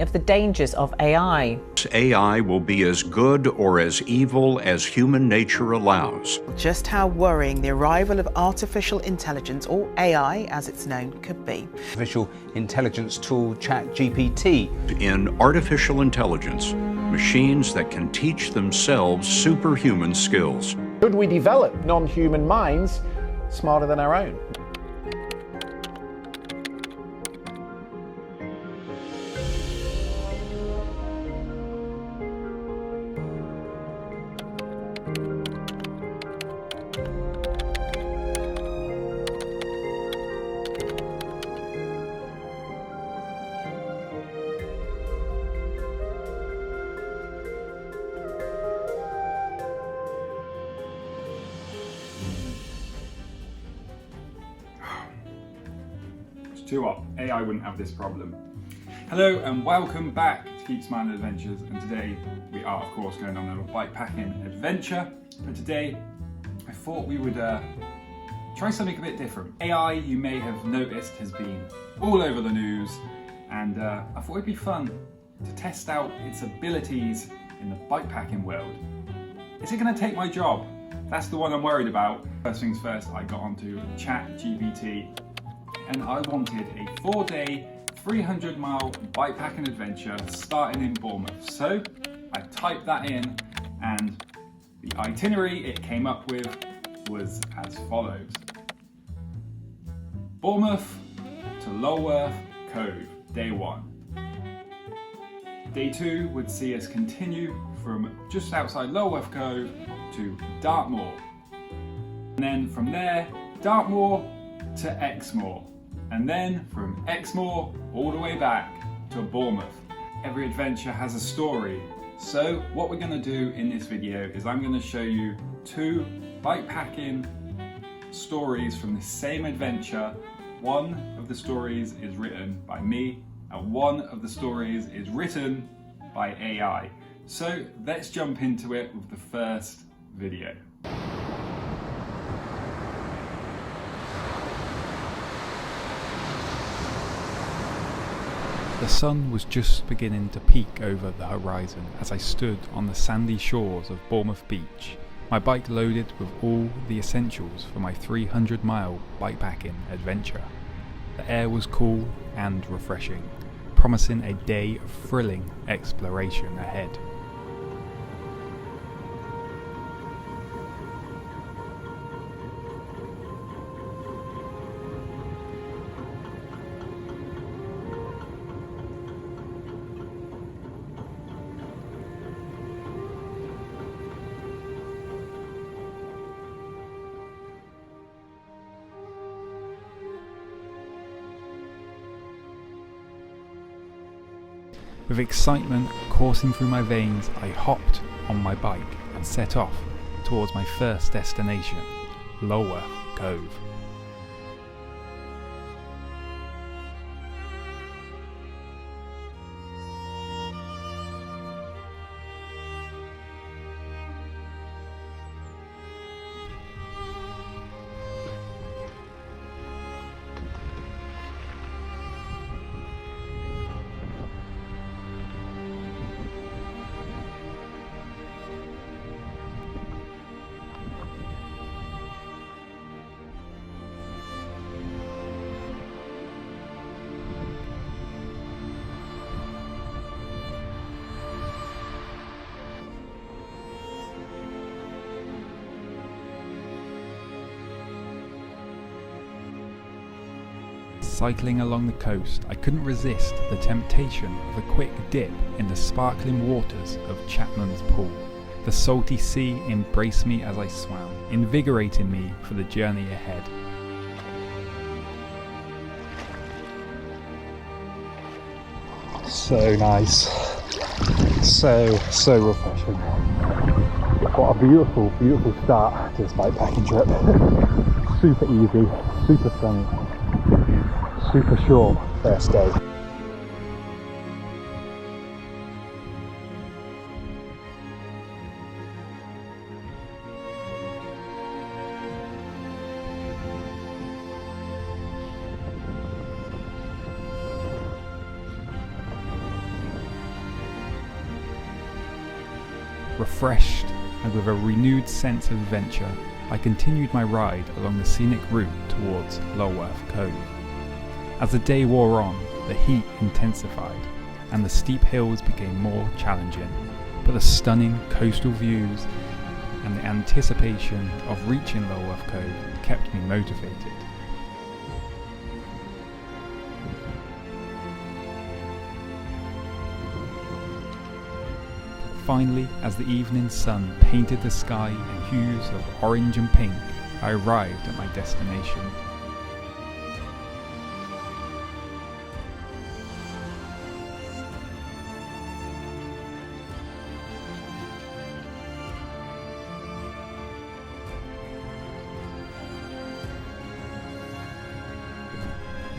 of the dangers of AI. AI will be as good or as evil as human nature allows. Just how worrying the arrival of artificial intelligence, or AI as it's known, could be. Artificial intelligence tool ChatGPT. In artificial intelligence, machines that can teach themselves superhuman skills. Should we develop non-human minds smarter than our own? Too hot. AI wouldn't have this problem. Hello and welcome back to Keep Smiling Adventures, and today we are of course going on a bikepacking adventure, but today I thought we would try something a bit different. AI, you may have noticed, has been all over the news, and I thought it'd be fun to test out its abilities in the bikepacking world. Is it going to take my job? That's the one I'm worried about. First things first, I got onto ChatGPT and I wanted a 4-day, 300-mile bikepacking adventure starting in Bournemouth. So I typed that in, and the itinerary it came up with was as follows. Bournemouth to Lulworth Cove, day 1. Day 2 would see us continue from just outside Lulworth Cove to Dartmoor. And then from there, Dartmoor to Exmoor. And then from Exmoor all the way back to Bournemouth. Every adventure has a story. So what we're going to do in this video is I'm going to show you 2 bikepacking stories from the same adventure. One of the stories is written by me and one of the stories is written by AI. So let's jump into it with the first video. The sun was just beginning to peek over the horizon as I stood on the sandy shores of Bournemouth Beach, my bike loaded with all the essentials for my 300-mile bikepacking adventure. The air was cool and refreshing, promising a day of thrilling exploration ahead. With excitement coursing through my veins, I hopped on my bike and set off towards my first destination, Lulworth Cove. Cycling along the coast, I couldn't resist the temptation of a quick dip in the sparkling waters of Chapman's Pool. The salty sea embraced me as I swam, invigorating me for the journey ahead. So nice, so refreshing. What a beautiful start to this bikepacking trip. Super easy, super sunny, super short first day. Refreshed and with a renewed sense of adventure, I continued my ride along the scenic route towards Lulworth Cove. As the day wore on, the heat intensified and the steep hills became more challenging, but the stunning coastal views and the anticipation of reaching Lulworth Cove kept me motivated. Finally, as the evening sun painted the sky in hues of orange and pink, I arrived at my destination.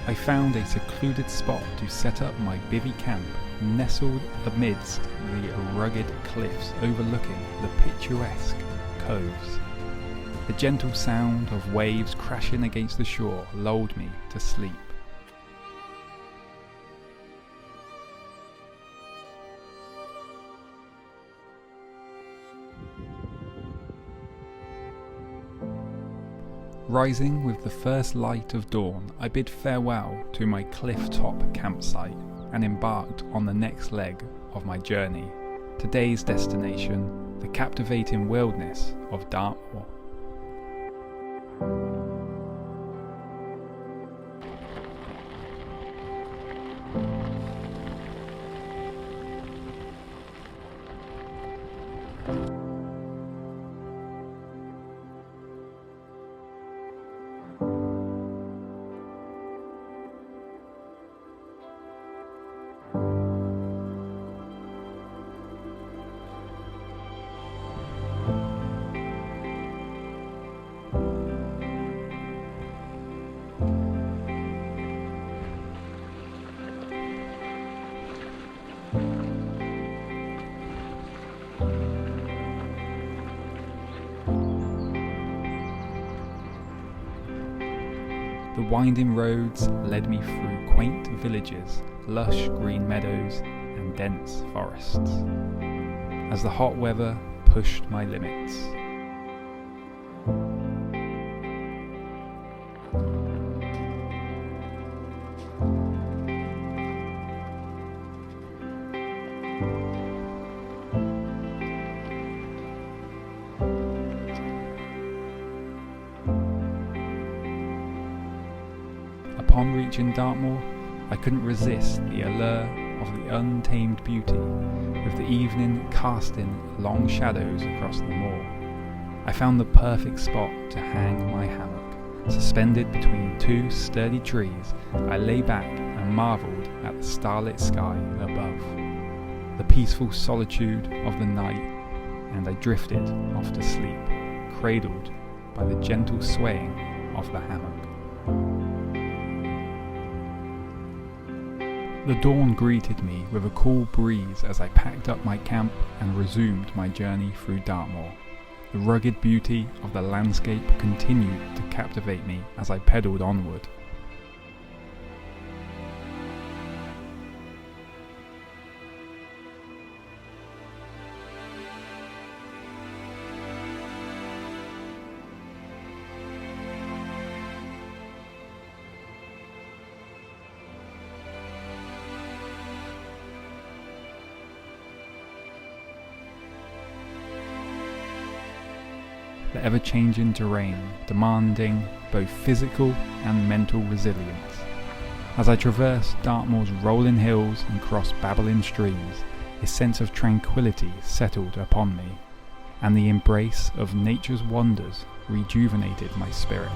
I found a secluded spot to set up my bivvy camp, nestled amidst the rugged cliffs overlooking the picturesque coves. The gentle sound of waves crashing against the shore lulled me to sleep. Rising with the first light of dawn, I bid farewell to my cliff-top campsite and embarked on the next leg of my journey. Today's destination, the captivating wilderness of Dartmoor. The winding roads led me through quaint villages, lush green meadows and dense forests, as the hot weather pushed my limits. Upon reaching Dartmoor, I couldn't resist the allure of the untamed beauty, with the evening casting long shadows across the moor. I found the perfect spot to hang my hammock. Suspended between two sturdy trees, I lay back and marvelled at the starlit sky above, the peaceful solitude of the night, and I drifted off to sleep, cradled by the gentle swaying of the hammock. The dawn greeted me with a cool breeze as I packed up my camp and resumed my journey through Dartmoor. The rugged beauty of the landscape continued to captivate me as I pedalled onward. The ever-changing terrain demanding both physical and mental resilience. As I traversed Dartmoor's rolling hills and crossed babbling streams, a sense of tranquility settled upon me, and the embrace of nature's wonders rejuvenated my spirit.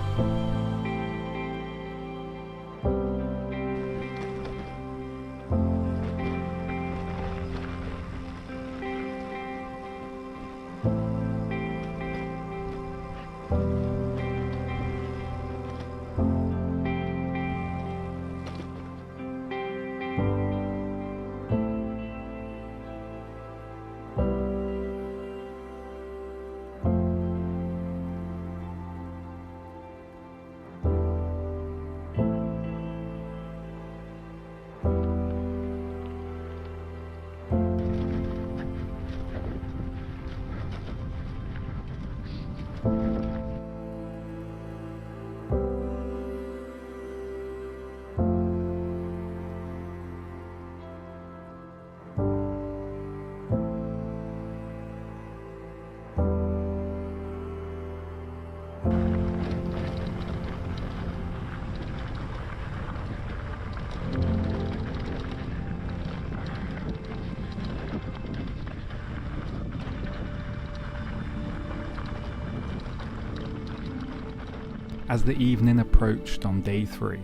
As the evening approached on day 3,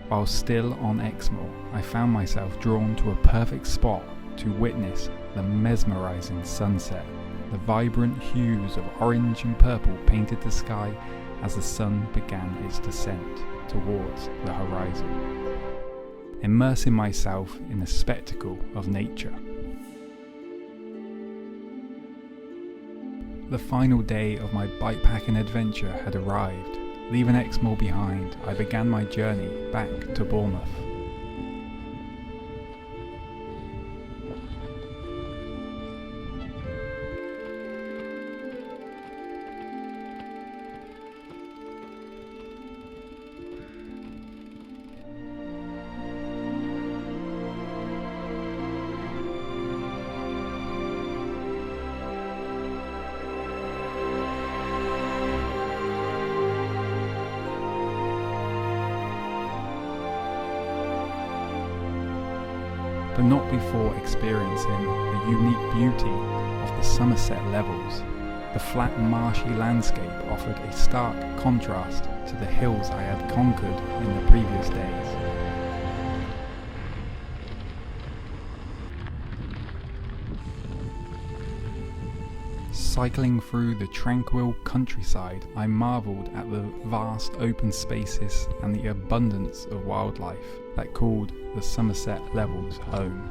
while still on Exmoor, I found myself drawn to a perfect spot to witness the mesmerising sunset. The vibrant hues of orange and purple painted the sky as the sun began its descent towards the horizon. Immersing myself in the spectacle of nature. The final day of my bikepacking adventure had arrived. Leaving Exmoor behind, I began my journey back to Bournemouth. But not before experiencing the unique beauty of the Somerset levels. The flat marshy landscape offered a stark contrast to the hills I had conquered in the previous days. Cycling through the tranquil countryside, I marvelled at the vast open spaces and the abundance of wildlife that called the Somerset levels home.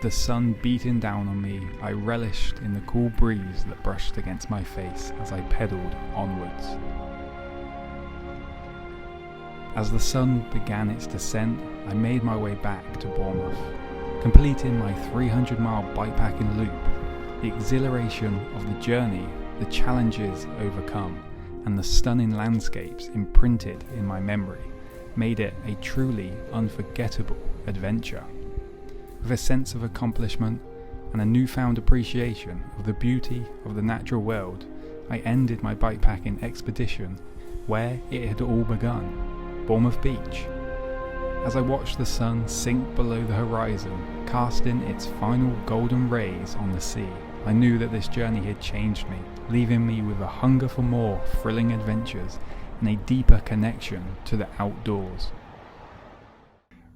The sun beating down on me, I relished in the cool breeze that brushed against my face as I pedalled onwards. As the sun began its descent, I made my way back to Bournemouth, completing my 300-mile bikepacking loop. The exhilaration of the journey, the challenges overcome, and the stunning landscapes imprinted in my memory made it a truly unforgettable adventure. With a sense of accomplishment and a newfound appreciation of the beauty of the natural world, I ended my bikepacking expedition where it had all begun. Bournemouth Beach. As I watched the sun sink below the horizon, casting its final golden rays on the sea, I knew that this journey had changed me, leaving me with a hunger for more thrilling adventures and a deeper connection to the outdoors.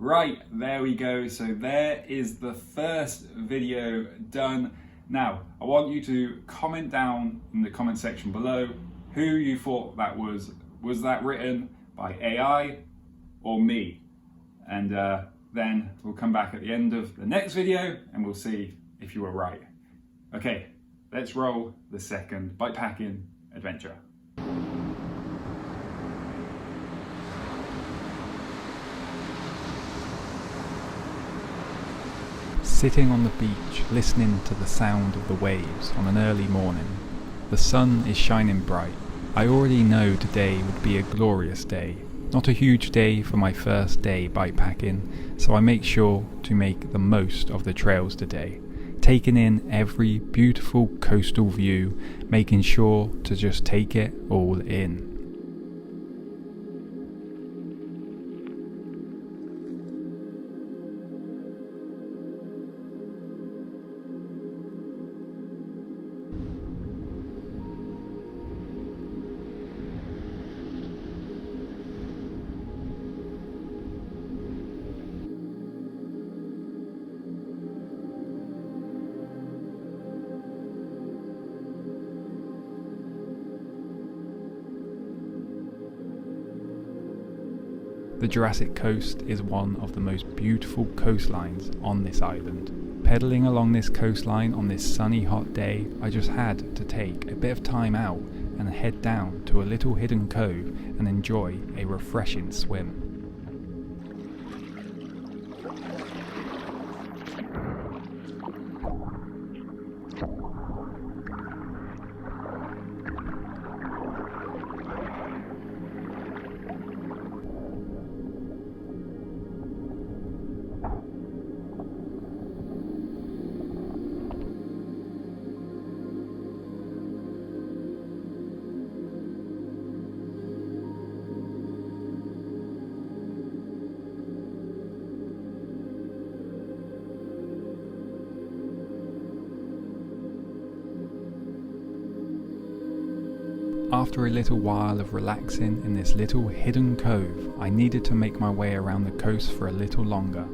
Right, there we go. So there is the first video done. Now, I want you to comment down in the comment section below who you thought that was. Was that written by AI or me? And then we'll come back at the end of the next video and we'll see if you were right. Okay, let's roll the second bikepacking adventure. Sitting on the beach, listening to the sound of the waves on an early morning. The sun is shining bright. I already know today would be a glorious day. Not a huge day for my first day bikepacking, so I make sure to make the most of the trails today, taking in every beautiful coastal view, making sure to just take it all in. The Jurassic Coast is one of the most beautiful coastlines on this island. Pedalling along this coastline on this sunny hot day, I just had to take a bit of time out and head down to a little hidden cove and enjoy a refreshing swim. After a little while of relaxing in this little hidden cove, I needed to make my way around the coast for a little longer.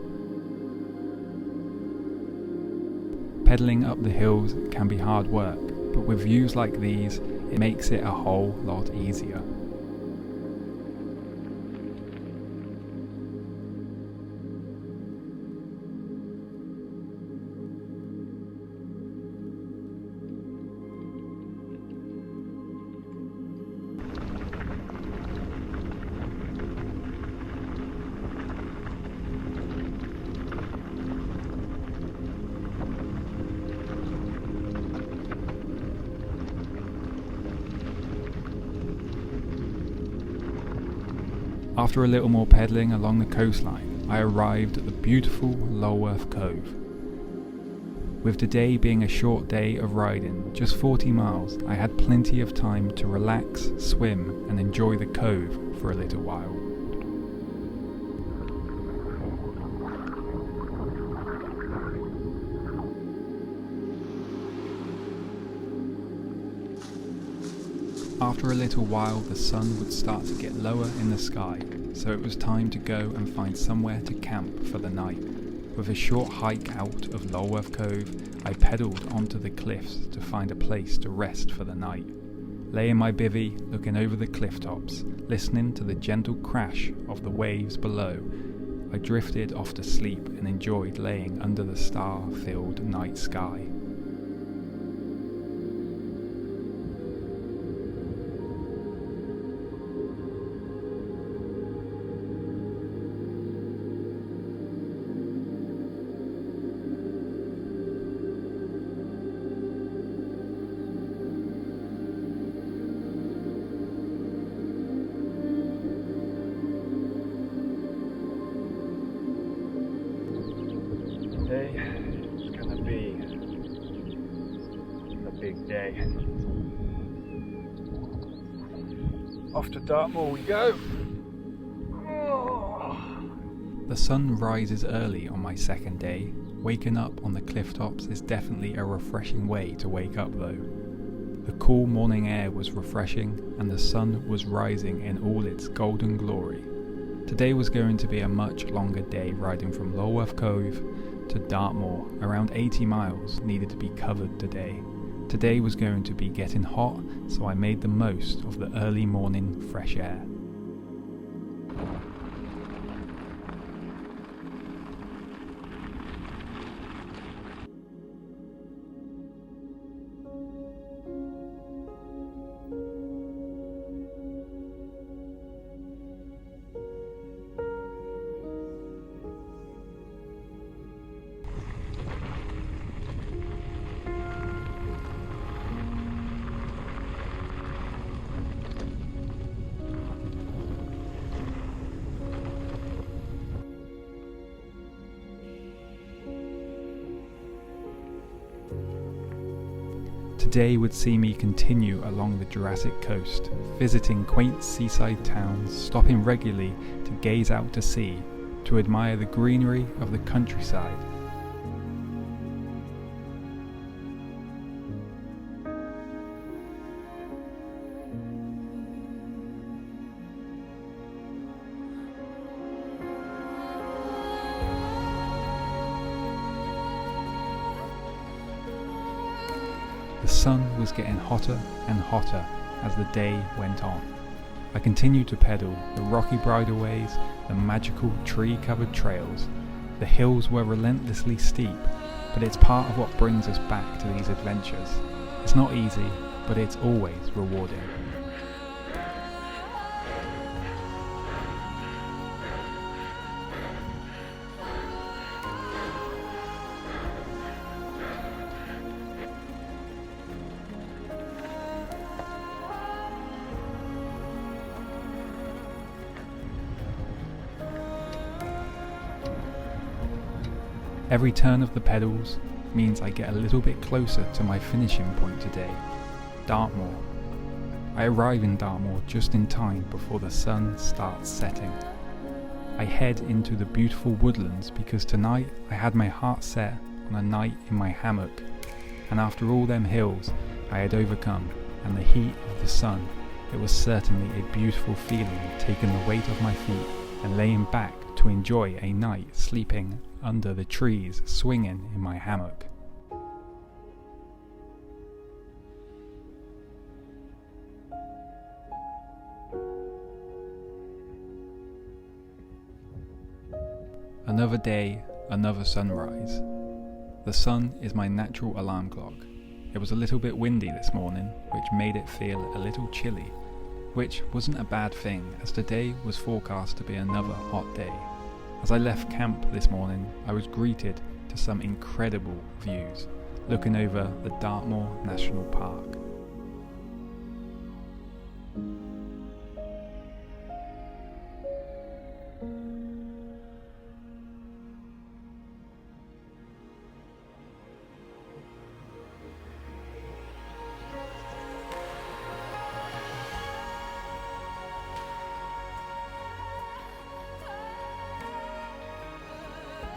Pedalling up the hills can be hard work, but with views like these, it makes it a whole lot easier. After a little more pedalling along the coastline, I arrived at the beautiful Lulworth Cove. With today being a short day of riding, just 40 miles, I had plenty of time to relax, swim and enjoy the cove for a little while. After a little while, the sun would start to get lower in the sky, so it was time to go and find somewhere to camp for the night. With a short hike out of Lulworth Cove, I pedalled onto the cliffs to find a place to rest for the night. Lay in my bivvy, looking over the cliff tops, listening to the gentle crash of the waves below, I drifted off to sleep and enjoyed laying under the star-filled night sky. Today is gonna be a big day. Off to Dartmoor we go. The sun rises early on my second day. Waking up on the cliff tops is definitely a refreshing way to wake up though. The cool morning air was refreshing and the sun was rising in all its golden glory. Today was going to be a much longer day riding from Lulworth Cove to Dartmoor. Around 80 miles needed to be covered today. Today was going to be getting hot, so I made the most of the early morning fresh air. Today would see me continue along the Jurassic coast, visiting quaint seaside towns, stopping regularly to gaze out to sea, to admire the greenery of the countryside. The sun was getting hotter and hotter as the day went on. I continued to pedal the rocky bridleways, the magical tree-covered trails. The hills were relentlessly steep, but it's part of what brings us back to these adventures. It's not easy, but it's always rewarding. Every turn of the pedals means I get a little bit closer to my finishing point today, Dartmoor. I arrive in Dartmoor just in time before the sun starts setting. I head into the beautiful woodlands because tonight I had my heart set on a night in my hammock, and after all them hills I had overcome and the heat of the sun it was certainly a beautiful feeling taking the weight off my feet and laying back to enjoy a night sleeping under the trees, swinging in my hammock. Another day, another sunrise. The sun is my natural alarm clock. It was a little bit windy this morning, which made it feel a little chilly, which wasn't a bad thing as today was forecast to be another hot day. As I left camp this morning, I was greeted to some incredible views, looking over the Dartmoor National Park.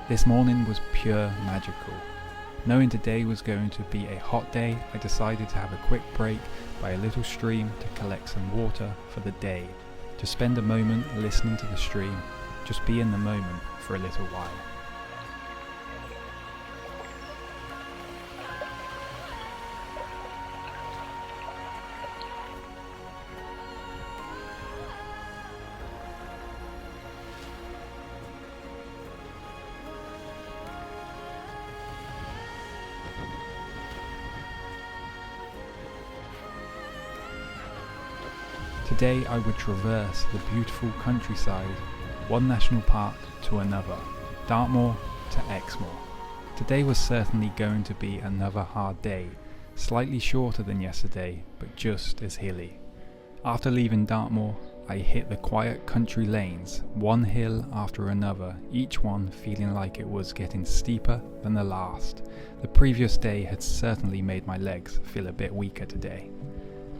This morning was pure magical. Knowing today was going to be a hot day, I decided to have a quick break by a little stream to collect some water for the day, to spend a moment listening to the stream, just be in the moment for a little while. Today I would traverse the beautiful countryside, one national park to another, Dartmoor to Exmoor. Today was certainly going to be another hard day, slightly shorter than yesterday, but just as hilly. After leaving Dartmoor, I hit the quiet country lanes, one hill after another, each one feeling like it was getting steeper than the last. The previous day had certainly made my legs feel a bit weaker today.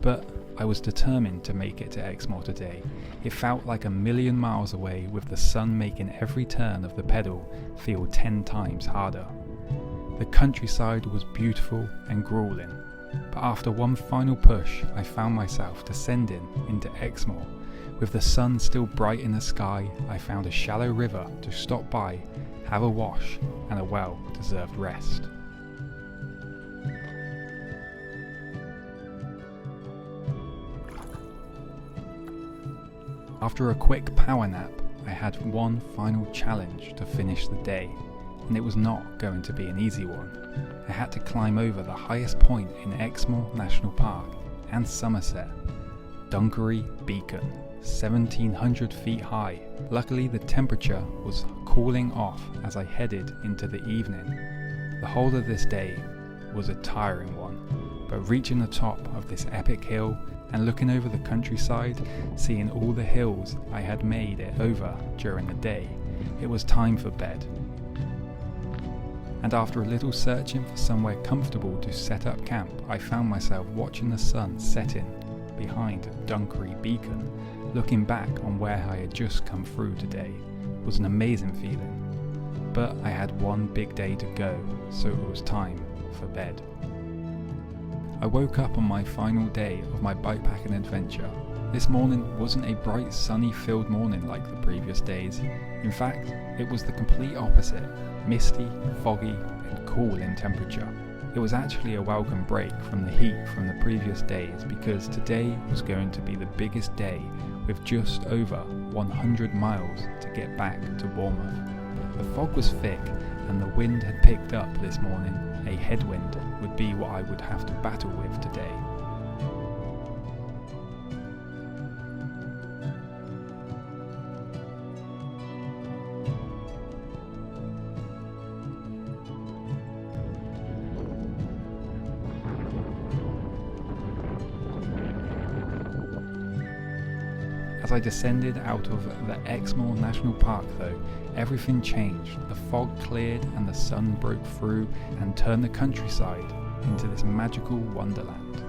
But I was determined to make it to Exmoor today. It felt like a million miles away, with the sun making every turn of the pedal feel 10 times harder. The countryside was beautiful and grueling, but after one final push I found myself descending into Exmoor. With the sun still bright in the sky, I found a shallow river to stop by, have a wash and a well-deserved rest. After a quick power nap, I had one final challenge to finish the day, and it was not going to be an easy one. I had to climb over the highest point in Exmoor National Park and Somerset, Dunkery Beacon, 1700 feet high. Luckily the temperature was cooling off as I headed into the evening. The whole of this day was a tiring one, but reaching the top of this epic hill and looking over the countryside, seeing all the hills I had made it over during the day, it was time for bed. And after a little searching for somewhere comfortable to set up camp, I found myself watching the sun setting behind Dunkery Beacon. Looking back on where I had just come through today was an amazing feeling. But I had one big day to go, so it was time for bed. I woke up on my final day of my bikepacking adventure. This morning wasn't a bright sunny filled morning like the previous days. In fact, it was the complete opposite, misty, foggy and cool in temperature. It was actually a welcome break from the heat from the previous days, because today was going to be the biggest day, with just over 100 miles to get back to Bournemouth. The fog was thick and the wind had picked up this morning. A headwind would be what I would have to battle with today. As I descended out of the Exmoor National Park though, everything changed. The fog cleared and the sun broke through and turned the countryside into this magical wonderland.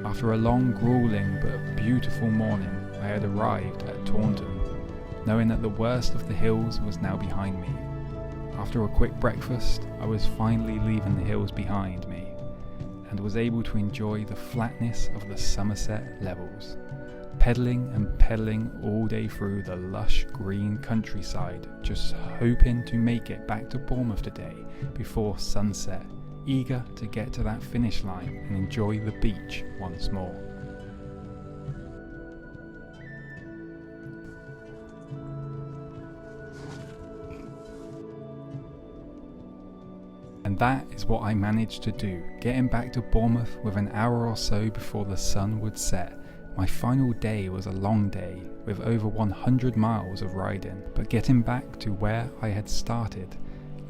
After a long, grueling but beautiful morning, I had arrived at Taunton, knowing that the worst of the hills was now behind me. After a quick breakfast, I was finally leaving the hills behind me and was able to enjoy the flatness of the Somerset levels, pedalling and pedalling all day through the lush green countryside, just hoping to make it back to Bournemouth today before sunset, eager to get to that finish line and enjoy the beach once more. And that is what I managed to do, getting back to Bournemouth with an hour or so before the sun would set. My final day was a long day, with over 100 miles of riding, but getting back to where I had started,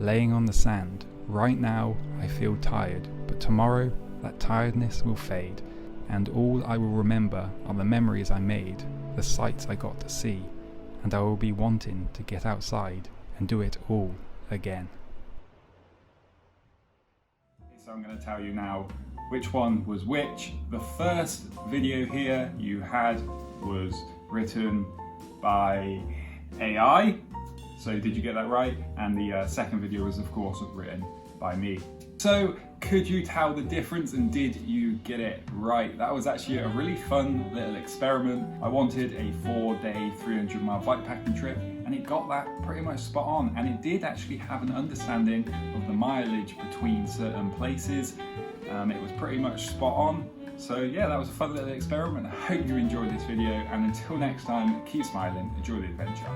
laying on the sand. Right now I feel tired, but tomorrow that tiredness will fade, and all I will remember are the memories I made, the sights I got to see, and I will be wanting to get outside and do it all again. So I'm going to tell you now which one was which. The first video here you had was written by AI. So did you get that right? And the second video was of course written by me. So could you tell the difference and did you get it right? That was actually a really fun little experiment. I wanted a 4-day 300-mile bikepacking trip and it got that pretty much spot on, and it did actually have an understanding of the mileage between certain places. It was pretty much spot on. So yeah, that was a fun little experiment. I hope you enjoyed this video, and until next time, keep smiling, enjoy the adventure.